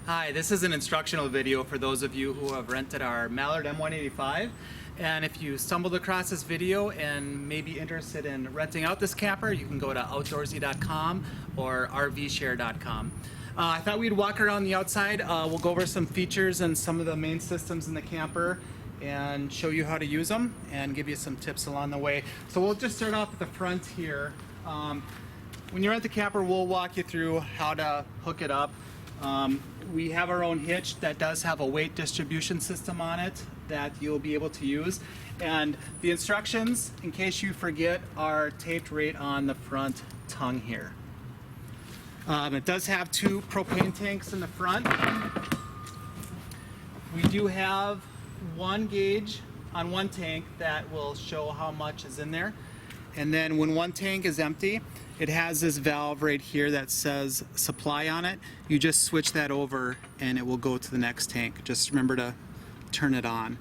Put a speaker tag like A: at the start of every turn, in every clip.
A: Hi, this is an instructional video for those of you who have rented our Mallard M-185. And if you stumbled across this video and may be interested in renting out this camper, you can go to outdoorsy.com or rvshare.com. I thought we'd walk around the outside. We'll go over some features and some of the main systems in the camper and show you how to use them and give you some tips along the way. So we'll just start off at the front here. When you rent the camper, we'll walk you through how to hook it up. We have our own hitch that does have a weight distribution system on it that you'll be able to use. And the instructions, in case you forget, are taped right on the front tongue here. It does have two propane tanks in the front. We do have one gauge on one tank that will show how much is in there. And then when one tank is empty, it has this valve right here that says supply on it. You just switch that over and it will go to the next tank. Just remember to turn it on.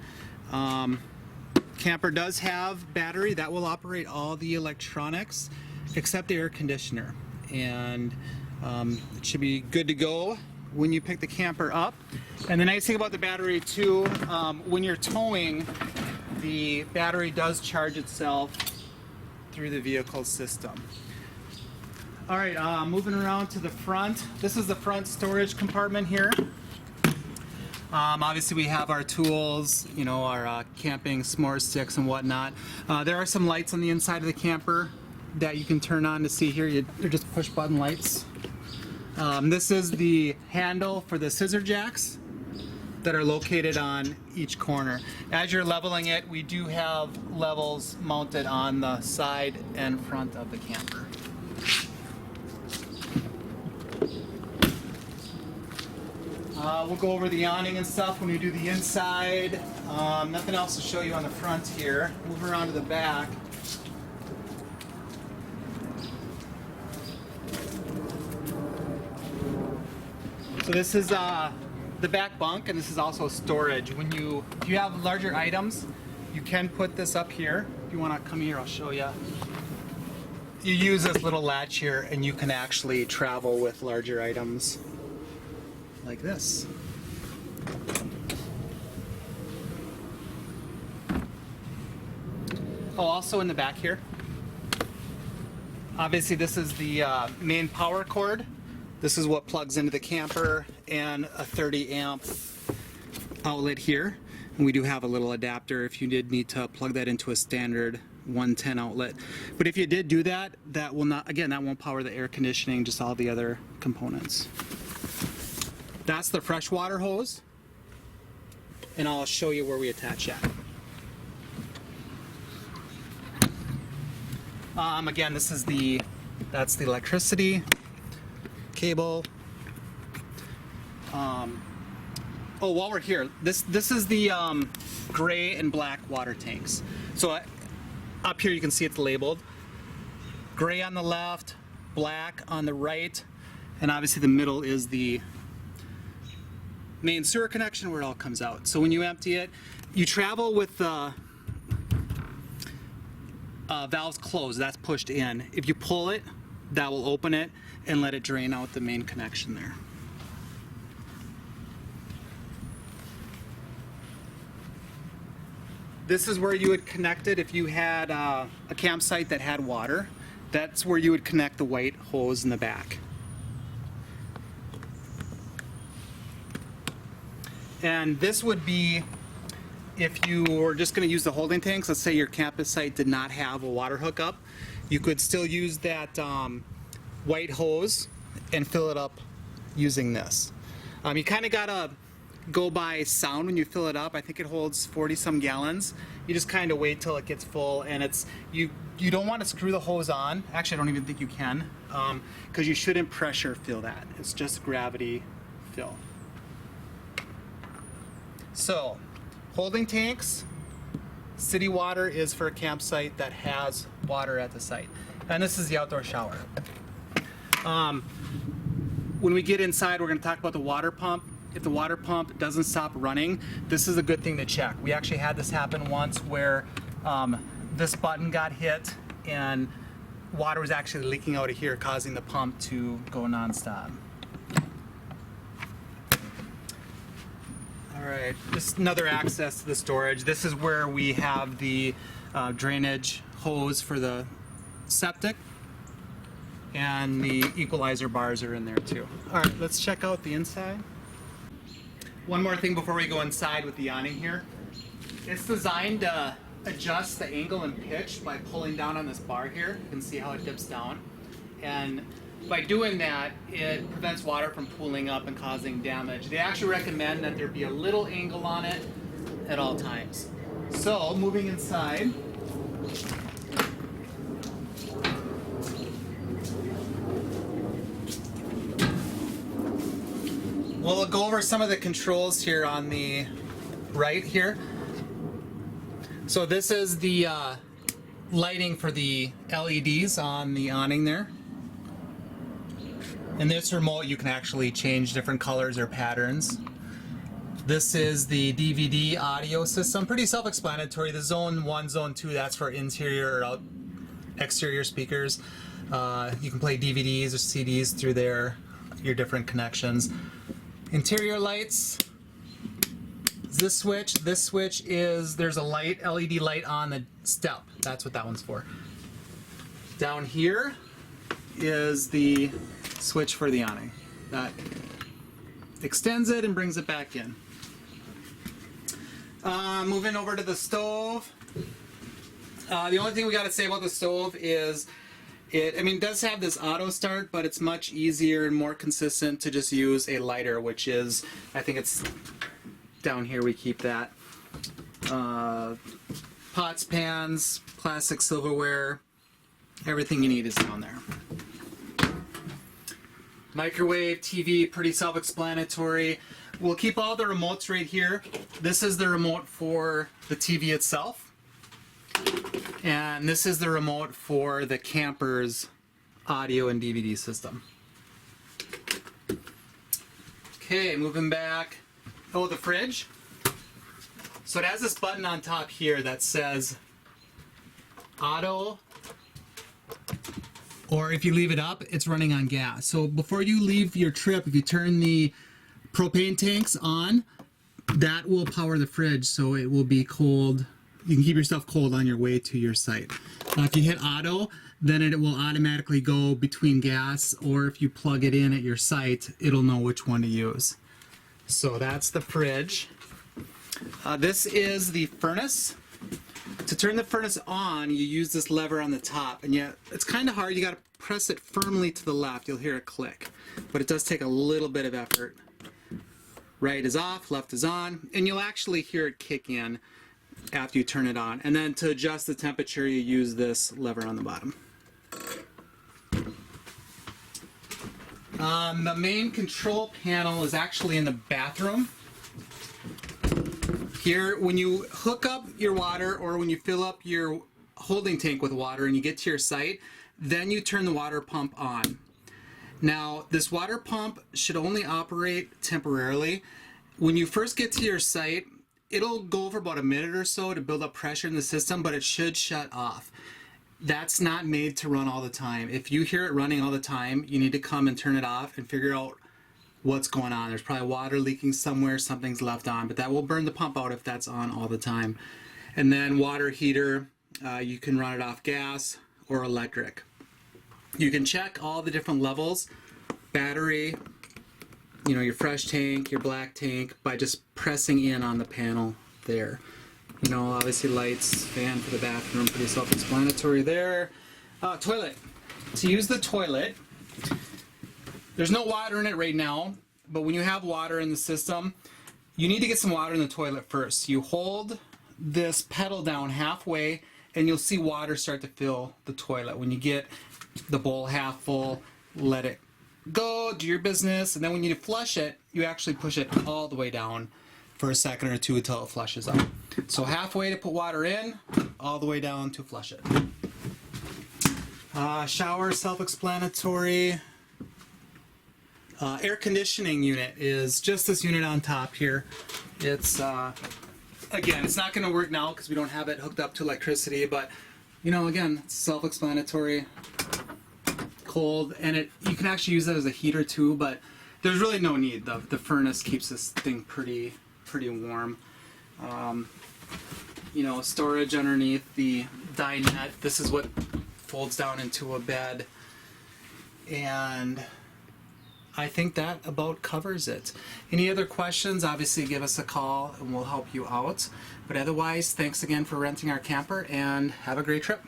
A: Camper does have battery that will operate all the electronics except the air conditioner. And it should be good to go when you pick the camper up. And the nice thing about the battery too, when you're towing, the battery does charge itself through the vehicle system. All right, moving around to the front. This is the front storage compartment here. Obviously we have our tools, you know, our camping s'more sticks and whatnot. There are some lights on the inside of the camper that you can turn on to see here. They're just push button lights. This is the handle for the scissor jacks that are located on each corner. As you're leveling it, we do have levels mounted on the side and front of the camper. We'll go over the awning and stuff when we do the inside. Nothing else to show you on the front here. Move around to the back. So this is the back bunk, and this is also storage. If you have larger items, you can put this up here. If you want to come here, I'll show you. You use this little latch here, and you can actually travel with larger items like this. Oh, also in the back here, obviously this is the main power cord. This is what plugs into the camper, and a 30 amp outlet here. And we do have a little adapter if you did need to plug that into a standard 110 outlet. But if you did do that, that will not, again, that won't power the air conditioning, just all the other components. That's the freshwater hose, and I'll show you where we attach that. Again, that's the electricity cable. Oh, while we're here, this is the gray and black water tanks. So up here you can see it's labeled. Gray on the left, black on the right, and obviously the middle is the main sewer connection where it all comes out. So when you empty it, you travel with the valves closed, that's pushed in. If you pull it, that will open it and let it drain out the main connection there. This is where you would connect it if you had a campsite that had water. That's where you would connect the white hose in the back. And this would be if you were just going to use the holding tanks. Let's say your campsite did not have a water hookup. You could still use that white hose and fill it up using this. You kind of got to go by sound when you fill it up. I think it holds 40 some gallons. You just kind of wait till it gets full, and it's you don't want to screw the hose on. Actually, I don't even think you can, because you shouldn't pressure fill that. It's just gravity fill. So, holding tanks, city water is for a campsite that has water at the site. And this is the outdoor shower. When we get inside, we're going to talk about the water pump. If the water pump doesn't stop running, this is a good thing to check. We actually had this happen once where this button got hit and water was actually leaking out of here, causing the pump to go nonstop. All right, just another access to the storage. This is where we have the drainage hose for the septic, and the equalizer bars are in there too. All right, let's check out the inside. One more thing before we go inside with the awning here. It's designed to adjust the angle and pitch by pulling down on this bar here. You can see how it dips down. And by doing that, it prevents water from pooling up and causing damage. They actually recommend that there be a little angle on it at all times. So, moving inside. We'll go over some of the controls here on the right here. So this is the lighting for the LEDs on the awning there. In this remote you can actually change different colors or patterns. This is the DVD audio system, pretty self-explanatory. The zone 1, zone 2, that's for interior or exterior speakers. You can play DVDs or CDs through there, your different connections. Interior lights. This switch is, there's a light, LED light on the step. That's what that one's for. Down here is the switch for the awning. That extends it and brings it back in. Moving over to the stove. The only thing we got to say about the stove is it does have this auto start, but it's much easier and more consistent to just use a lighter, which is, I think it's down here we keep that. Pots, pans, plastic silverware, everything you need is down there. Microwave, TV, pretty self-explanatory. We'll keep all the remotes right here. This is the remote for the TV itself. And this is the remote for the camper's audio and DVD system. Okay, moving back. Oh, the fridge. So it has this button on top here that says auto, or if you leave it up, it's running on gas. So before you leave your trip, if you turn the propane tanks on, that will power the fridge so it will be cold. You can keep yourself cold on your way to your site. If you hit auto, then it will automatically go between gas, or if you plug it in at your site, it'll know which one to use. So that's the fridge. This is the furnace. To turn the furnace on, you use this lever on the top, and yet it's kind of hard. You got to press it firmly to the left. You'll hear it click, but it does take a little bit of effort. Right is off, left is on, and you'll actually hear it kick in after you turn it on. And then to adjust the temperature, you use this lever on the bottom. The main control panel is actually in the bathroom. Here, when you hook up your water, or when you fill up your holding tank with water and you get to your site, then you turn the water pump on. Now, this water pump should only operate temporarily. When you first get to your site, it'll go for about a minute or so to build up pressure in the system, but it should shut off. That's not made to run all the time. If you hear it running all the time, you need to come and turn it off and figure out what's going on. There's probably water leaking somewhere, something's left on, but that will burn the pump out if that's on all the time. And then water heater, you can run it off gas or electric. You can check all the different levels, battery, your fresh tank, your black tank, by just pressing in on the panel there. Obviously lights, fan for the bathroom, pretty self-explanatory there. Toilet. To use the toilet, there's no water in it right now, but when you have water in the system, you need to get some water in the toilet first. You hold this pedal down halfway, and you'll see water start to fill the toilet. When you get the bowl half full, let it go, do your business, and then when you flush it, you actually push it all the way down for a second or two until it flushes out. So halfway to put water in, all the way down to flush it. Shower, self-explanatory. Air conditioning unit is just this unit on top here. It's, again, it's not going to work now because we don't have it hooked up to electricity, but, again, it's self-explanatory. Cold, and you can actually use that as a heater too, but there's really no need. The furnace keeps this thing pretty pretty warm. You know, storage underneath the dinette. This is what folds down into a bed. And I think that about covers it. Any other questions, obviously give us a call and we'll help you out. But otherwise, thanks again for renting our camper and have a great trip.